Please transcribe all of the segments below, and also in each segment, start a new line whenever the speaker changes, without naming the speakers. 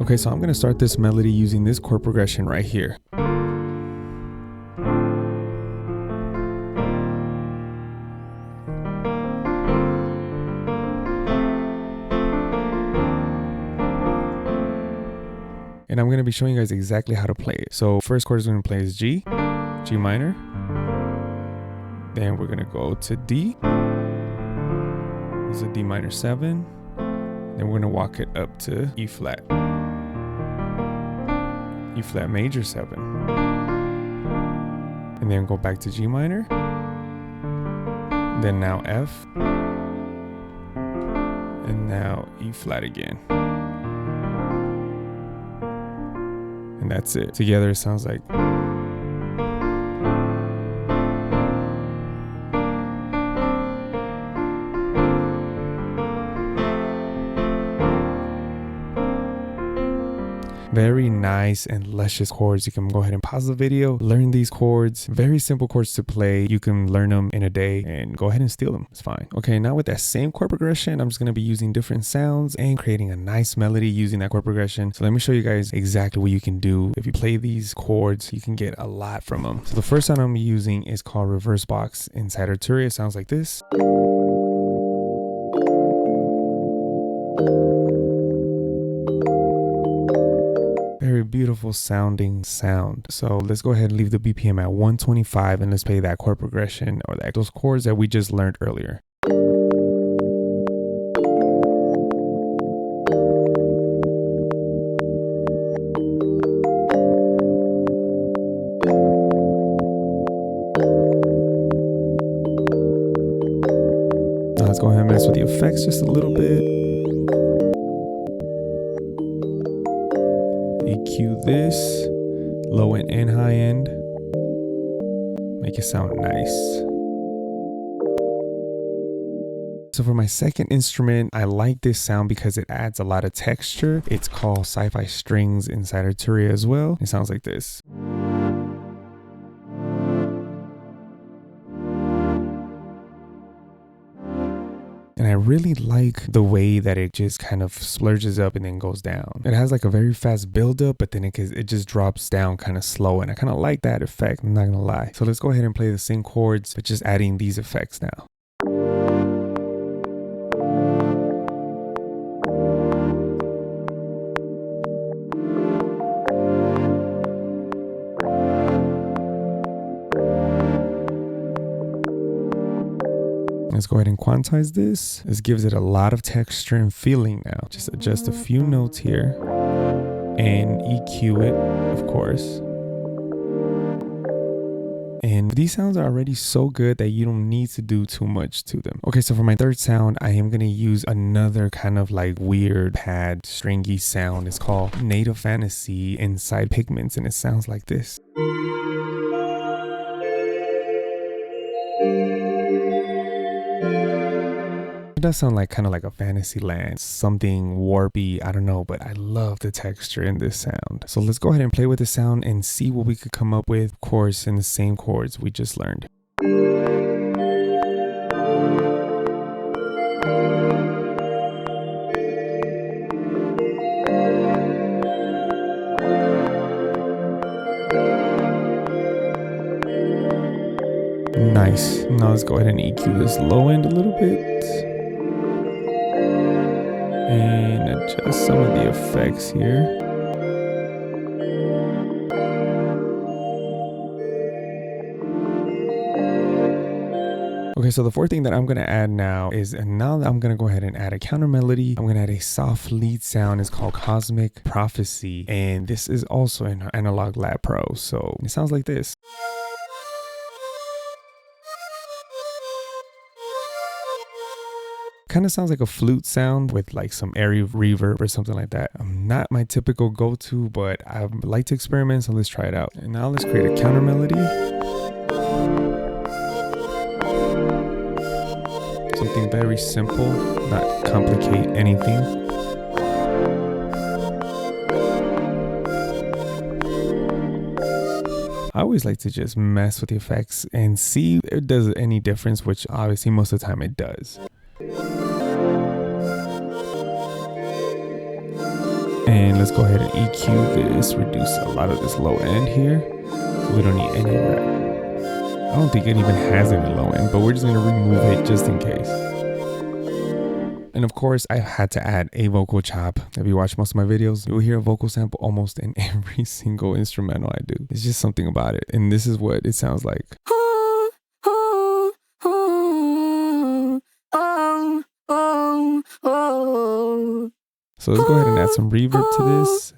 Okay, so I'm gonna start this melody using this chord progression right here. And I'm going to be showing you guys exactly how to play it. So first chord is going to play is G, G minor. Then we're going to go to D. This is a D minor 7. Then we're going to walk it up to E flat. E flat major 7. And then go back to G minor. Then now F. And now E flat again. And that's it. Together it sounds like. Very nice and luscious chords. You can go ahead and pause the video, learn these chords. Very simple chords to play. You can learn them in a day and go ahead and steal them. It's fine. Okay, now with that same chord progression, I'm just going to be using different sounds and creating a nice melody using that chord progression. So let me show you guys exactly what you can do. If you play these chords, you can get a lot from them. So the first sound I'm using is called reverse box inside Arturia. It sounds like this. Very beautiful sounding sound. So let's go ahead and leave the BPM at 125 and let's play that chord progression or those chords that we just learned earlier. Now let's go ahead and mess with the effects just a little bit. EQ this, low end and high end. Make it sound nice. So for my second instrument, I like this sound because it adds a lot of texture. It's called Sci-Fi Strings inside Arturia as well. It sounds like this. And I really like the way that it just kind of splurges up and then goes down. It has like a very fast buildup, but then it just drops down kind of slow. And I kind of like that effect, I'm not gonna lie. So let's go ahead and play the same chords, but just adding these effects now. Let's go ahead and quantize this. This gives it a lot of texture and feeling now. Just adjust a few notes here and EQ it, of course. And these sounds are already so good that you don't need to do too much to them. Okay, so for my third sound, I am going to use another kind of like weird pad stringy sound. It's called Native Fantasy inside Pigments, and it sounds like this. It does sound like kind of like a fantasy land, something warpy, I don't know, but I love the texture in this sound. So let's go ahead and play with the sound and see what we could come up with, of course, in the same chords we just learned. Nice. Now let's go ahead and EQ this low end a little bit. And adjust some of the effects here. Okay, so the fourth thing that I'm going to add now is, and now I'm going to go ahead and add a counter melody. I'm going to add a soft lead sound. It's called Cosmic Prophecy. And this is also in Analog Lab Pro. So it sounds like this. Kind of sounds like a flute sound with like some airy reverb or something like that. Not my typical go-to, but I like to experiment, so let's try it out. And now let's create a counter melody. Something very simple, not complicate anything. I always like to just mess with the effects and see if it does any difference, which obviously most of the time it does. And let's go ahead and EQ this, reduce a lot of this low end here. So we don't need any of that. I don't think it even has any low end, but we're just gonna remove it just in case. And of course, I had to add a vocal chop. If you watch most of my videos, you'll hear a vocal sample almost in every single instrumental I do. It's just something about it. And this is what it sounds like. So let's go ahead and add some reverb to this.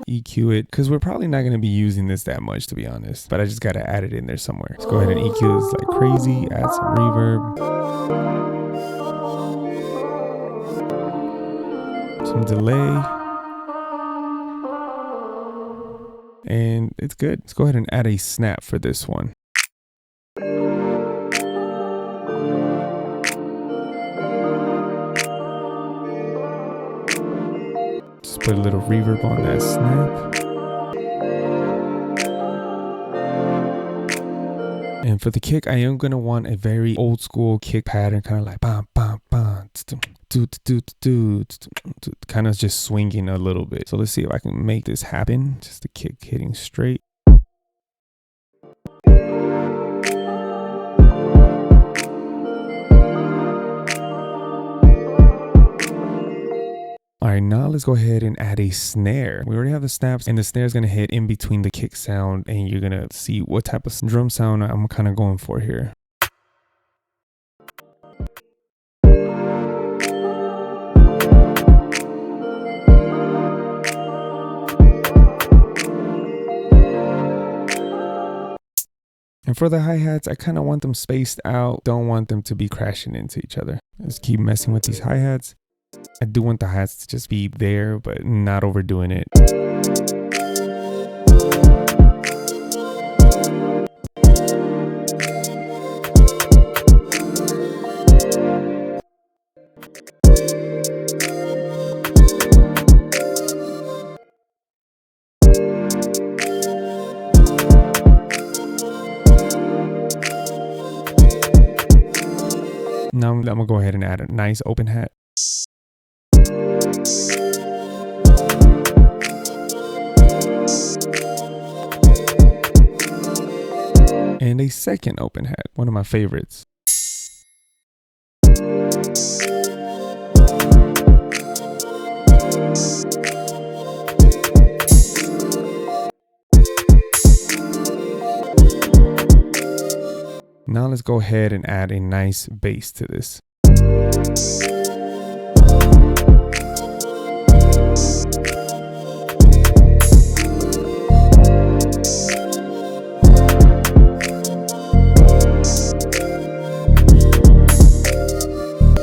EQ it, because we're probably not going to be using this that much, to be honest, but I just got to add it in there somewhere. Let's go ahead and EQ this like crazy, add some reverb, some delay, and it's good. Let's go ahead and add a snap for this one. Just put a little reverb on that snap. And for the kick, I am going to want a very old school kick pattern, kind of like bam, bam, bam, kind of just swinging a little bit. So let's see if I can make this happen. Just the kick hitting straight. All right, now let's go ahead and add a snare. We already have the snaps, and the snare is going to hit in between the kick sound, and you're going to see what type of drum sound I'm kind of going for here. And for the hi-hats, I kind of want them spaced out. Don't want them to be crashing into each other. Let's keep messing with these hi-hats. I do want the hi-hats to just be there, but not overdoing it. Now I'm gonna go ahead and add a nice open hat. And a second open hat, one of my favorites. Now let's go ahead and add a nice bass to this.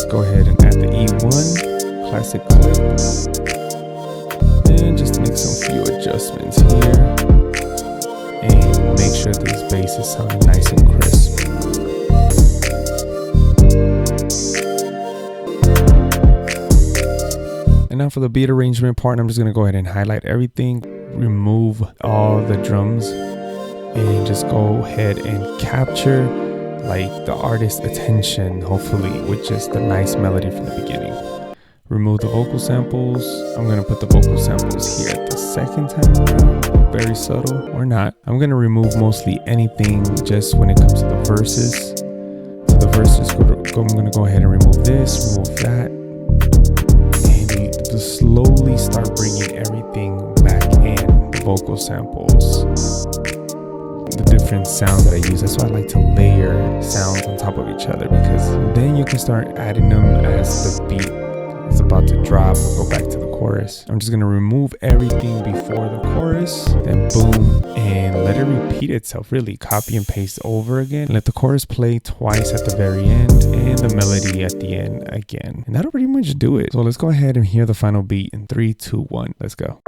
Go ahead and add the E1 classic clip, and just make some few adjustments here, and make sure these basses sound nice and crisp. And now for the beat arrangement part, I'm just gonna go ahead and highlight everything, remove all the drums, and just go ahead and capture like the artist's attention, hopefully, with just a nice melody from the beginning. Remove the vocal samples. I'm gonna put the vocal samples here at the second time around, very subtle, or not. I'm gonna remove mostly anything just when it comes to the verses. So the verses, I'm gonna go ahead and remove this, remove that, and just slowly start bringing everything back in, the vocal samples, the different sounds that I use. That's why I like to layer sounds on top of each other, because then you can start adding them as the beat is about to drop or go back to the chorus. I'm just gonna remove everything before the chorus, then boom, and let it repeat itself. Really copy and paste over again. Let the chorus play twice at the very end and the melody at the end again. And that'll pretty much do it. So let's go ahead and hear the final beat in 3, 2, 1. Let's go.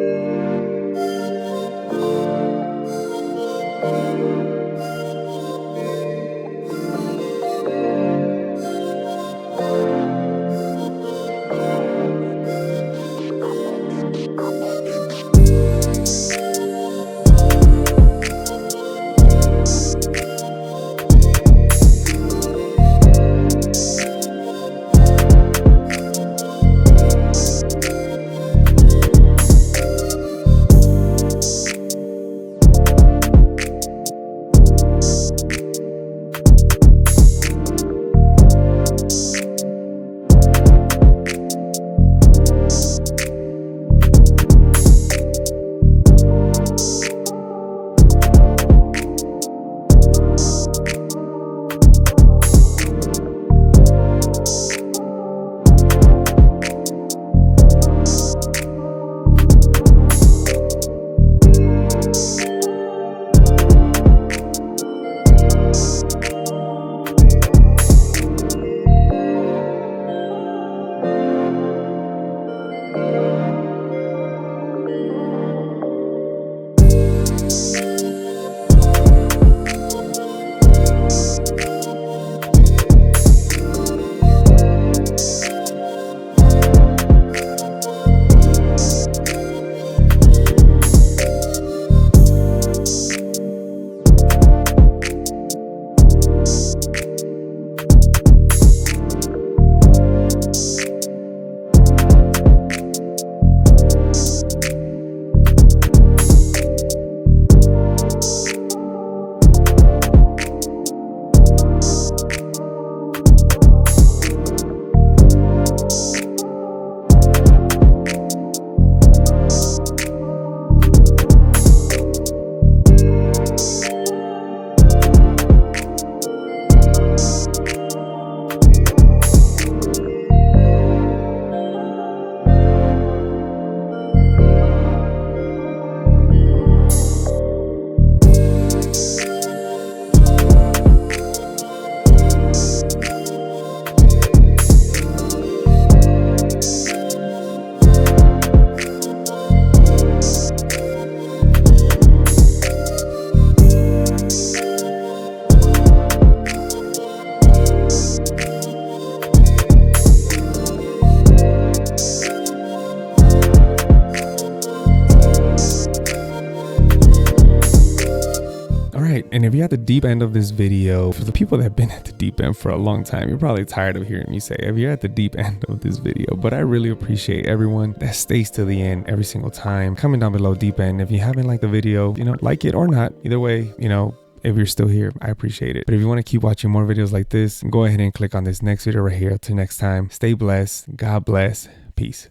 right? And if you're at the deep end of this video, for the people that have been at the deep end for a long time, you're probably tired of hearing me say if you're at the deep end of this video, but I really appreciate everyone that stays to the end every single time. Comment down below deep end. If you haven't liked the video, you know, like it or not, either way, you know, if you're still here, I appreciate it. But if you want to keep watching more videos like this, go ahead and click on this next video right here. Till next time, stay blessed. God bless. Peace.